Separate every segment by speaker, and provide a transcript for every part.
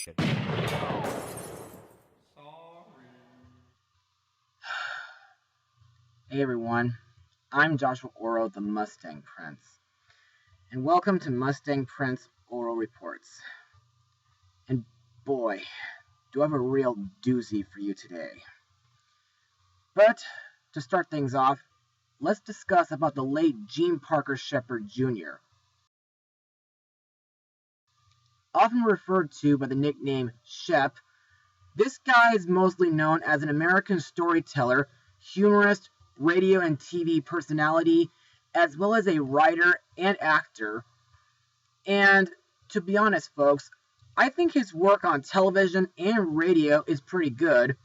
Speaker 1: Hey everyone, I'm Joshua Orro, the Mustang Prince, and welcome to Mustang Prince Orro Reports. And boy, do I have a real doozy for you today. But to start things off, let's discuss about the late Gene Parker Shepard Jr. Often referred to by the nickname Shep, this guy is mostly known as an American storyteller, humorist, radio and TV personality, as well as a writer and actor. And to be honest, folks, I think his work on television and radio is pretty good.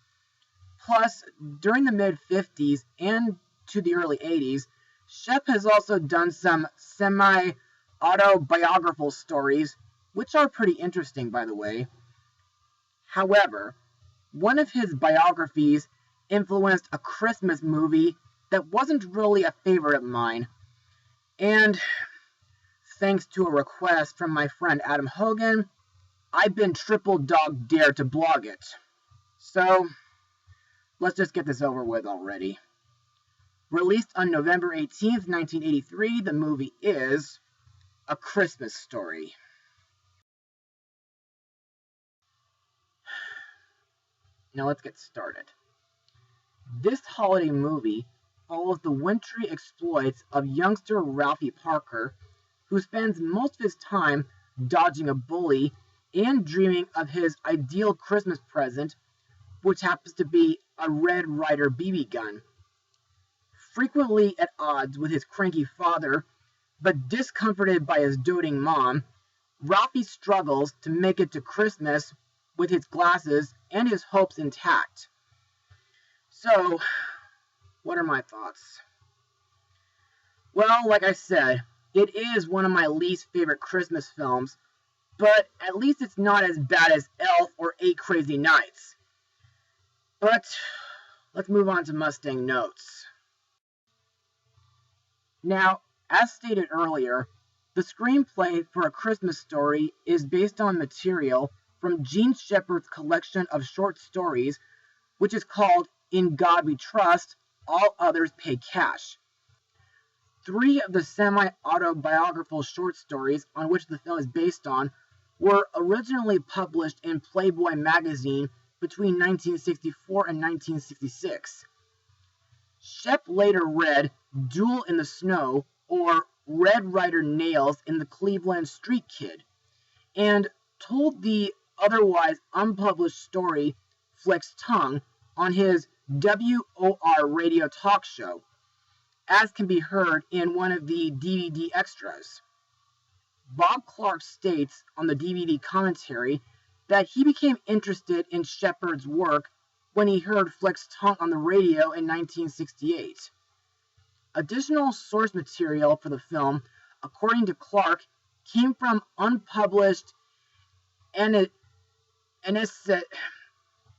Speaker 1: Plus, during the mid-50s and to the early 80s, Shep has also done some semi-autobiographical stories, which are pretty interesting, by the way. However, one of his biographies influenced a Christmas movie that wasn't really a favorite of mine. And thanks to a request from my friend Adam Hogan, I've been triple dog dared to blog it. So, let's just get this over with already. Released on November 18th, 1983, the movie is A Christmas Story. Now let's get started. This holiday movie follows the wintry exploits of youngster Ralphie Parker, who spends most of his time dodging a bully and dreaming of his ideal Christmas present, which happens to be a Red Ryder BB gun. Frequently at odds with his cranky father, but discomforted by his doting mom, Ralphie struggles to make it to Christmas with his glasses and his hopes intact. So, what are my thoughts? Well, like I said, it is one of my least favorite Christmas films, but at least it's not as bad as Elf or 8 Crazy Nights. But, let's move on to Mustang notes. Now, as stated earlier, the screenplay for A Christmas Story is based on material from Gene Shepard's collection of short stories, which is called In God We Trust, All Others Pay Cash. 3 of the semi-autobiographical short stories on which the film is based on were originally published in Playboy magazine between 1964 and 1966. Shep later read Duel in the Snow or Red Ryder Nails in the Cleveland Street Kid, and told the otherwise unpublished story Flick's Tongue on his WOR radio talk show, as can be heard in one of the DVD extras. Bob Clark states on the DVD commentary that he became interested in Shepard's work when he heard Flick's Tongue on the radio in 1968. Additional source material for the film, according to Clark, came from unpublished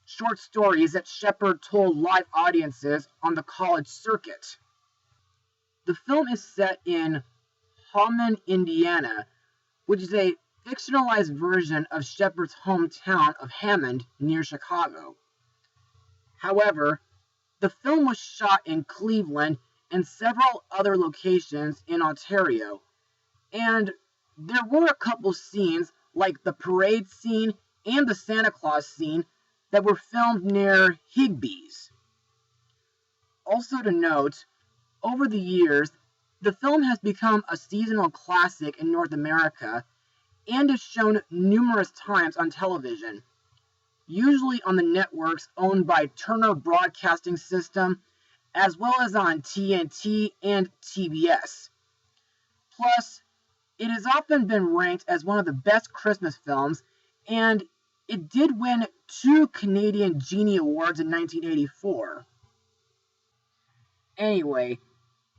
Speaker 1: short stories that Shepard told live audiences on the college circuit. The film is set in Hammond, Indiana, which is a fictionalized version of Shepard's hometown of Hammond, near Chicago. However, the film was shot in Cleveland and several other locations in Ontario, and there were a couple scenes, like the parade scene and the Santa Claus scene, that were filmed near Higbee's. Also to note, over the years, the film has become a seasonal classic in North America and is shown numerous times on television, usually on the networks owned by Turner Broadcasting System, as well as on TNT and TBS. Plus, it has often been ranked as one of the best Christmas films, and it did win 2 Canadian Genie Awards in 1984. Anyway,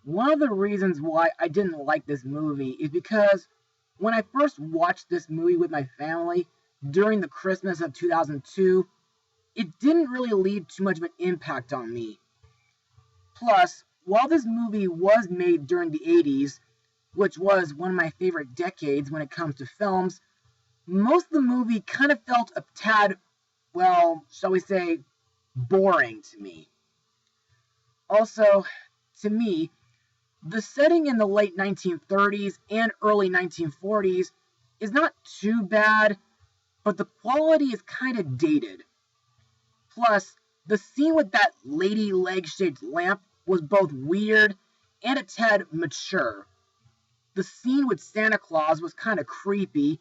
Speaker 1: one of the reasons why I didn't like this movie is because when I first watched this movie with my family during the Christmas of 2002, it didn't really leave too much of an impact on me. Plus, while this movie was made during the 80s, which was one of my favorite decades when it comes to films, most of the movie kind of felt a tad, well, shall we say, boring to me. Also, to me, the setting in the late 1930s and early 1940s is not too bad, but the quality is kind of dated. Plus, the scene with that lady leg-shaped lamp was both weird and a tad mature. The scene with Santa Claus was kind of creepy,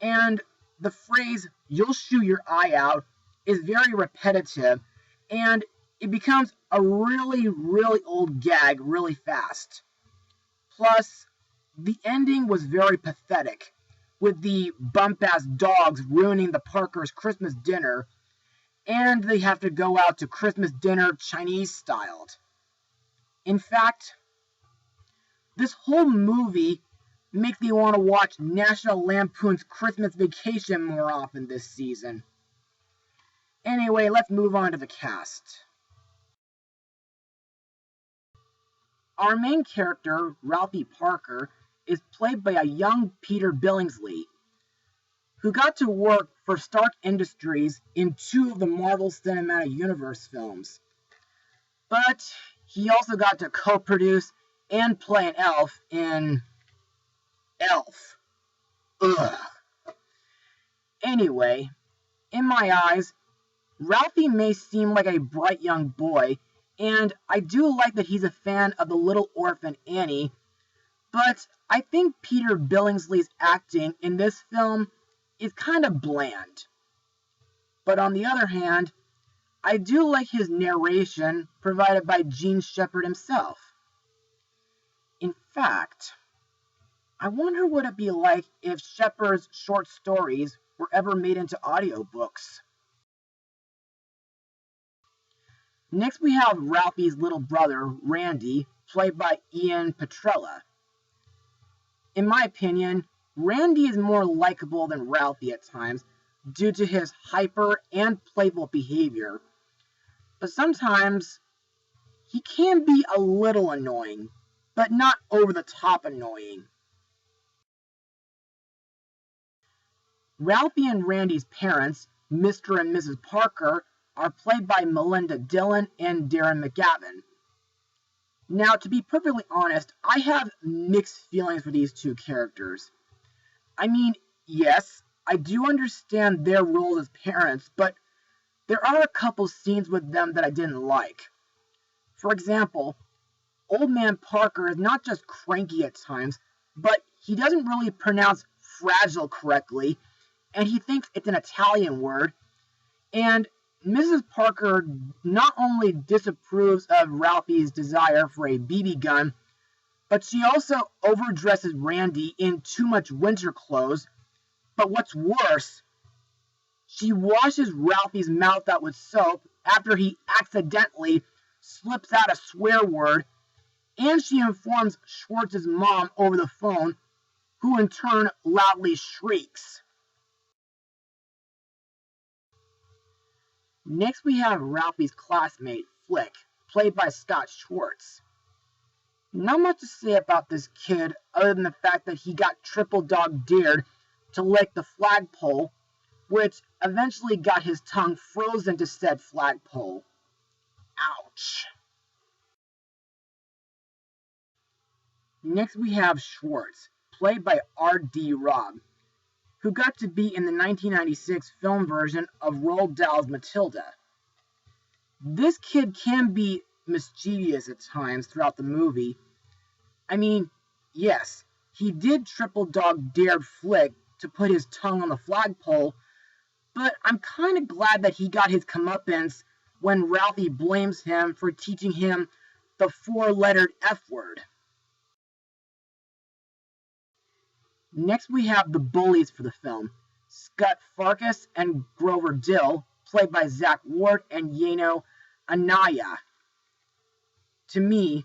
Speaker 1: and the phrase, "you'll shoot your eye out," is very repetitive, and it becomes a really, really old gag really fast. Plus, the ending was very pathetic, with the bump-ass dogs ruining the Parkers' Christmas dinner, and they have to go out to Christmas dinner Chinese-styled. In fact, this whole movie makes me want to watch National Lampoon's Christmas Vacation more often this season. Anyway, let's move on to the cast. Our main character, Ralphie Parker, is played by a young Peter Billingsley, who got to work for Stark Industries in 2 of the Marvel Cinematic Universe films. But he also got to co-produce and play an elf in Elf. Ugh. Anyway, in my eyes, Ralphie may seem like a bright young boy, and I do like that he's a fan of the little orphan Annie, but I think Peter Billingsley's acting in this film is kind of bland. But on the other hand, I do like his narration provided by Gene Shepard himself. In fact, I wonder what it'd be like if Shepard's short stories were ever made into audiobooks. Next we have Ralphie's little brother, Randy, played by Ian Petrella. In my opinion, Randy is more likable than Ralphie at times due to his hyper and playful behavior, but sometimes he can be a little annoying, but not over the top annoying. Ralphie and Randy's parents, Mr. and Mrs. Parker, are played by Melinda Dillon and Darren McGavin. Now, to be perfectly honest, I have mixed feelings for these 2 characters. I mean, yes, I do understand their roles as parents, but there are a couple scenes with them that I didn't like. For example, Old Man Parker is not just cranky at times, but he doesn't really pronounce fragile correctly, and he thinks it's an Italian word, and Mrs. Parker not only disapproves of Ralphie's desire for a BB gun, but she also overdresses Randy in too much winter clothes. But what's worse, she washes Ralphie's mouth out with soap after he accidentally slips out a swear word, and she informs Schwartz's mom over the phone, who in turn loudly shrieks. Next we have Ralphie's classmate, Flick, played by Scott Schwartz. Not much to say about this kid other than the fact that he got triple dog dared to lick the flagpole, which eventually got his tongue frozen to said flagpole. Ouch. Next we have Schwartz, played by R.D. Robb, who got to be in the 1996 film version of Roald Dahl's Matilda. This kid can be mischievous at times throughout the movie. I mean, yes, he did triple dog dared Flick to put his tongue on the flagpole, but I'm kind of glad that he got his comeuppance when Ralphie blames him for teaching him the 4-lettered F word. Next we have the bullies for the film, Scott Farkas and Grover Dill, played by Zach Ward and Yano Anaya. To me,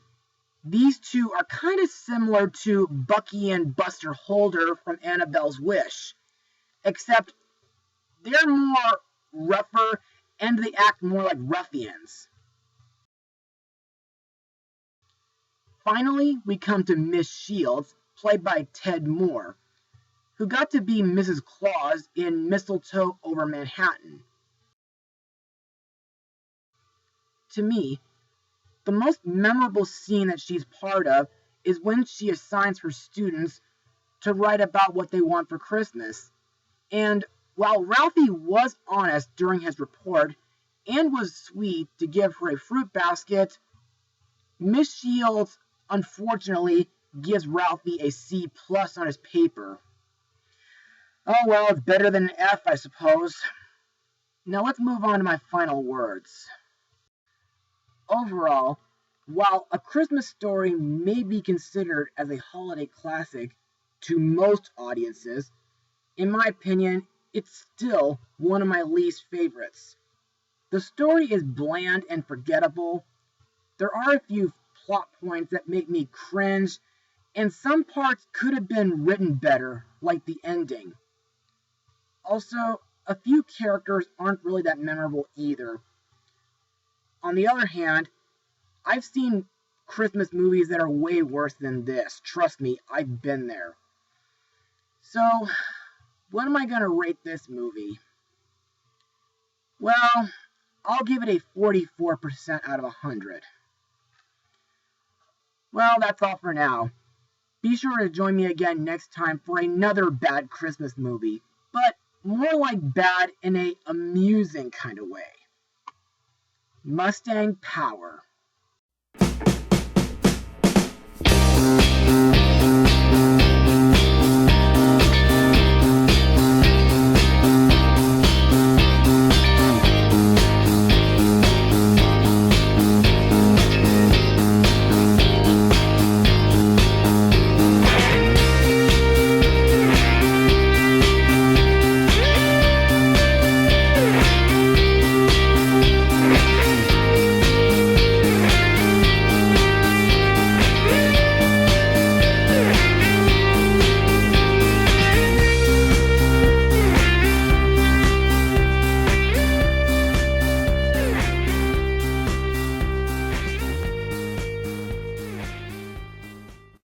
Speaker 1: these 2 are kind of similar to Bucky and Buster Holder from Annabelle's Wish, except they're more rougher and they act more like ruffians. Finally, we come to Miss Shields, played by Ted Moore, who got to be Mrs. Claus in Mistletoe Over Manhattan. To me, the most memorable scene that she's part of is when she assigns her students to write about what they want for Christmas. And while Ralphie was honest during his report and was sweet to give her a fruit basket, Miss Shields unfortunately gives Ralphie a C+ on his paper. Oh well, it's better than an F, I suppose. Now let's move on to my final words. Overall, while A Christmas Story may be considered as a holiday classic to most audiences, in my opinion, it's still one of my least favorites. The story is bland and forgettable. There are a few plot points that make me cringe, and some parts could have been written better, like the ending. Also, a few characters aren't really that memorable either. On the other hand, I've seen Christmas movies that are way worse than this. Trust me, I've been there. So, what am I going to rate this movie? Well, I'll give it a 44% out of 100. Well, that's all for now. Be sure to join me again next time for another bad Christmas movie, but more like bad in a amusing kind of way. Mustang Power.